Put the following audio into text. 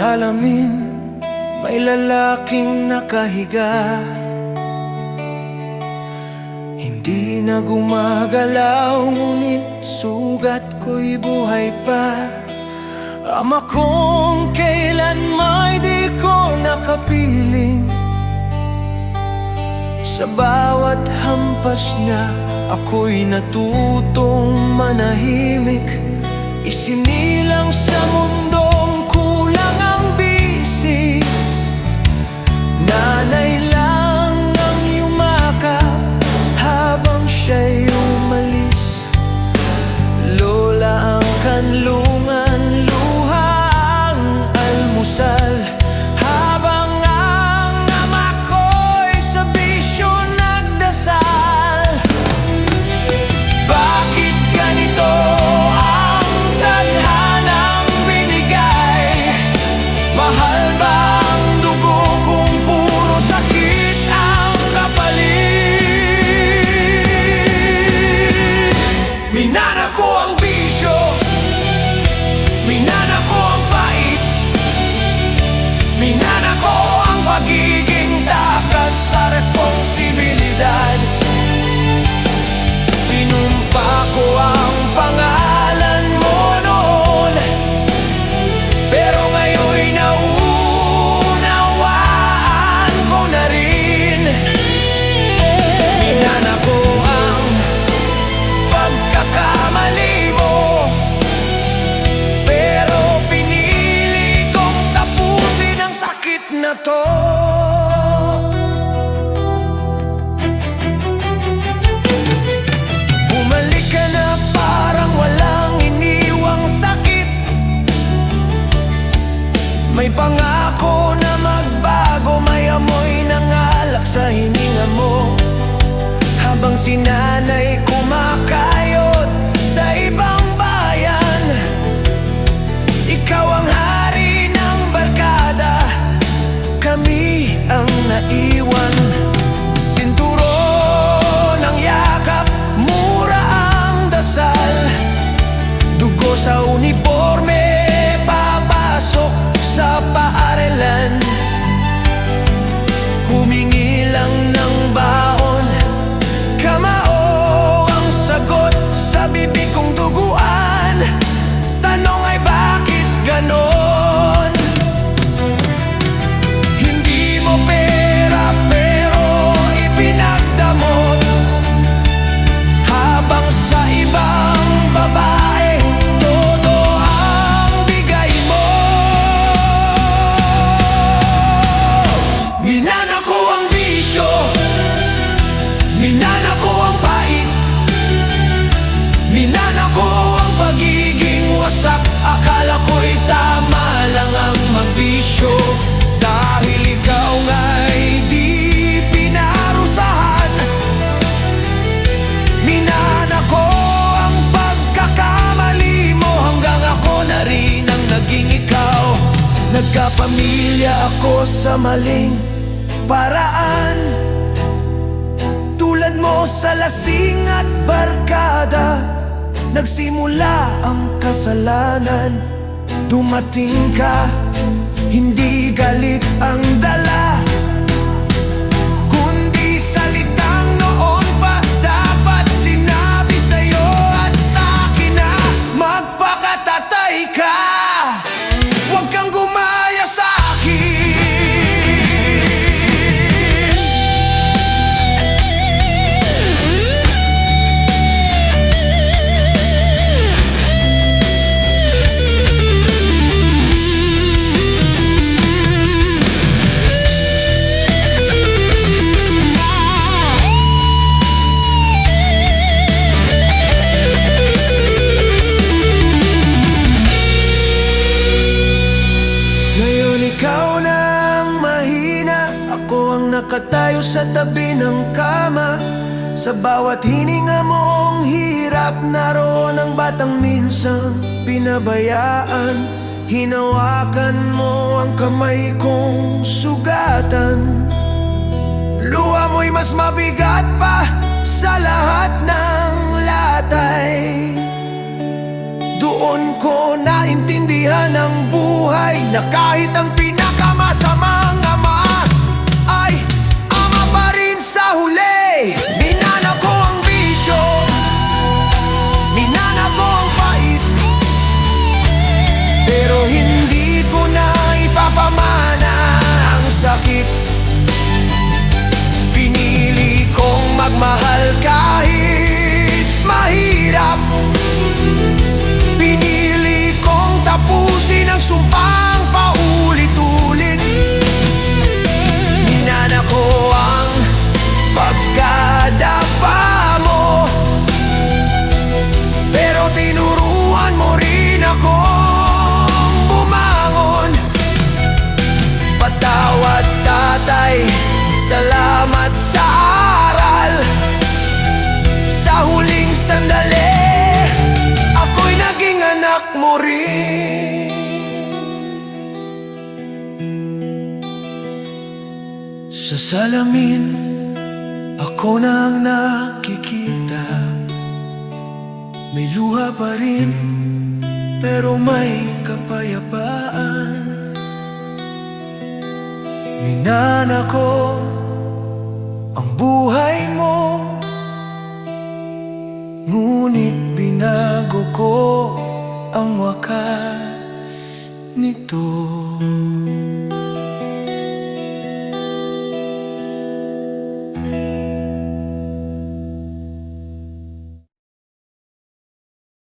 salamin may lalaking nakahiga. Hindi na gumagalaw, ngunit sugat ko'y buhay pa. Ama kong kailan may di ko nakapiling. Sa bawat hampas niya, ako'y natutong manahimik. Isinilang sa mundong kulang ang bisig. Nanay lang ang yumakap habang siya'y umalis. Lola ang kanlungan, luha ang almusal, habang ang ama ko'y sa bisyo nagdasal. Bakit ganito ang tadhanang binigay? Mahal ba ang dugo kung puro sakit ang kapalit? Minana ko ang bisyo, minana ko ang pait, minana ko ang pagiging takas sa responsibilidad. Sinumpa ko ang pangalan mo noon, pero ngayon'y naunawaan ko na rin. Minana ko ang pagkakamali mo, pero pinili kong tapusin ang sakit na to. Bumalik ka na parang walang iniwang sakit. May pangako na magbago, may amoy ng alak sa hininga mo. Habang si nanay kumakayod sa ibang bayan, ikaw ang hari ng barkada, kami ang naiwan. Sinturon ng yakap, mura ang dasal, dugo sa uniforme, papasok sa paaralan. Humingi lang ng baon, kamao ang sagot sa bibig kong duguan. Tanong ay bakit ganon? Hindi mo pera pero ipinagdamot, habang sa ibang babae todo ang bigay mo. Minana ko ang bisyo, minana ko ang pait, minana ko ang pagiging wasak. Akala ko'y tama lang ang magbisyo, dahil ikaw nga'y di pinarusahan. Minana ko ang pagkakamali mo, hanggang ako na rin ang naging ikaw. Nagkapamilya ako sa maling paraan, tulad mo sa lasing at barkada. Nagsimula ang kasalanan, dumating ka, hindi galit ang dala, kundi salitang noon pa dapat sinabi sa'yo at sa'kin na magpakatatay ka. Huwag kang gumaya sa'kin. Ikaw na ang mahina, ako ang nakatayo sa tabi ng kama. Sa bawat hininga mong hirap, naroon ang batang minsan pinabayaan. Hinawakan mo ang kamay kong sugatan, luha mo'y mas mabigat pa sa lahat ng latay. Doon ko naintindihan kapangyarihan ng buhay, na kahit ang pinakamasamang ama ay ama pa rin sa huli. Minana ko ang bisyo, minana ko ang pait, pero hindi ko na ipapamana ang sakit. Pinili kong magmahal kahit mahirap. Pinili kong tapusin ang sumpang paulit-ulit. Minana ko ang pagkadapa mo, pero tinuruan mo rin akong bumangon. Patawad tatay, salamat sa aral. Sa huling sandali, ako'y naging anak mo rin. Sa salamin, ako na ang nakikita. May luha pa rin, pero may kapayapaan. Minana ko ang buhay mo, ngunit binago ko ang wakas nito.